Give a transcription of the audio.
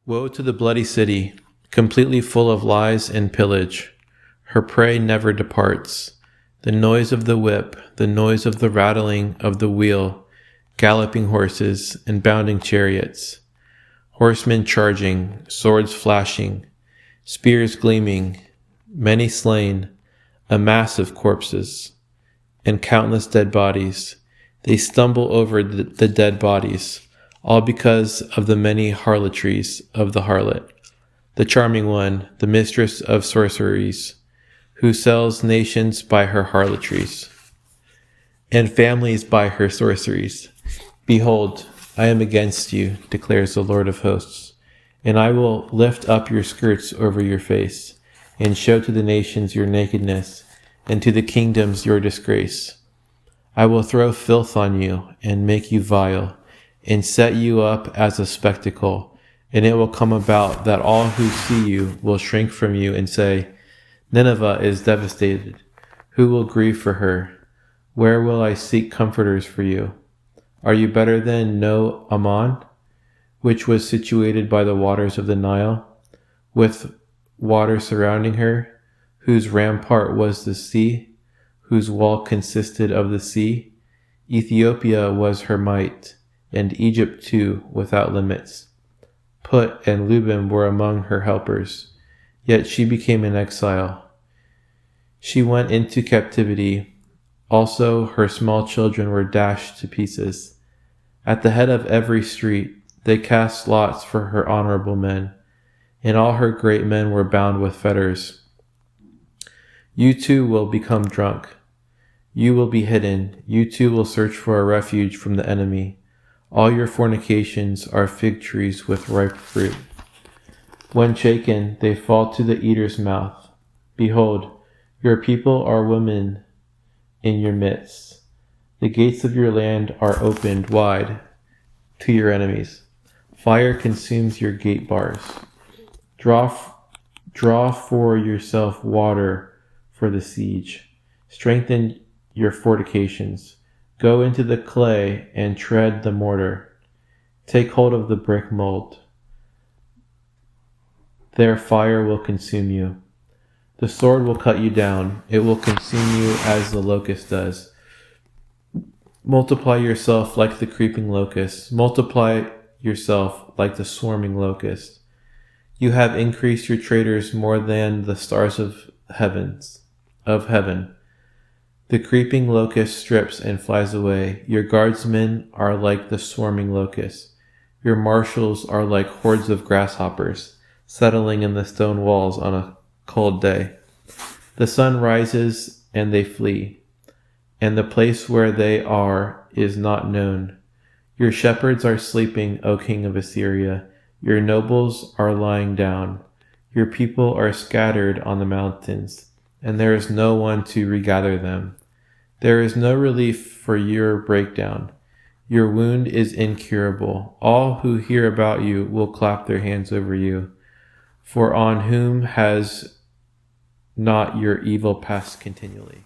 Woe to the bloody city, completely full of lies and pillage. Her prey never departs. The noise of the whip, the noise of the rattling of the wheel, galloping horses and bounding chariots, horsemen charging, swords flashing, spears gleaming, many slain, a mass of corpses, and countless dead bodies. They stumble over the dead bodies, all because of the many harlotries of the harlot, the charming one, the mistress of sorceries, who sells nations by her harlotries, and families by her sorceries. Behold, I am against you, declares the Lord of hosts, and I will lift up your skirts over your face, and show to the nations your nakedness, and to the kingdoms your disgrace. I will throw filth on you, and make you vile, and set you up as a spectacle, and it will come about that all who see you will shrink from you and say, Nineveh is devastated. Who will grieve for her? Where will I seek comforters for you? Are you better than Nahum, which was situated by the waters of the Nile, with water surrounding her, whose rampart was the sea, whose wall consisted of the sea? Ethiopia was her might, and Egypt too, without limits. Put and Lubim were among her helpers, yet she became an exile. She went into captivity. Also her small children were dashed to pieces. At the head of every street they cast lots for her honorable men, and all her great men were bound with fetters. You too will become drunk. You will be hidden. You too will search for a refuge from the enemy. All your fornications are fig trees with ripe fruit. When shaken, they fall to the eater's mouth. Behold, your people are women in your midst. The gates of your land are opened wide to your enemies. Fire consumes your gate bars. Draw for yourself water for the siege. Strengthen your fortifications. Go into the clay and tread the mortar. Take hold of the brick mold. Their fire will consume you. The sword will cut you down. It will consume you as the locust does. Multiply yourself like the creeping locust. Multiply yourself like the swarming locust. You have increased your traders more than the stars of heaven. The creeping locust strips and flies away. Your guardsmen are like the swarming locust. Your marshals are like hordes of grasshoppers, settling in the stone walls on a cold day. The sun rises and they flee, and the place where they are is not known. Your shepherds are sleeping, O king of Assyria. Your nobles are lying down. Your people are scattered on the mountains, and there is no one to regather them. There is no relief for your breakdown. Your wound is incurable. All who hear about you will clap their hands over you. For on whom has not your evil passed continually?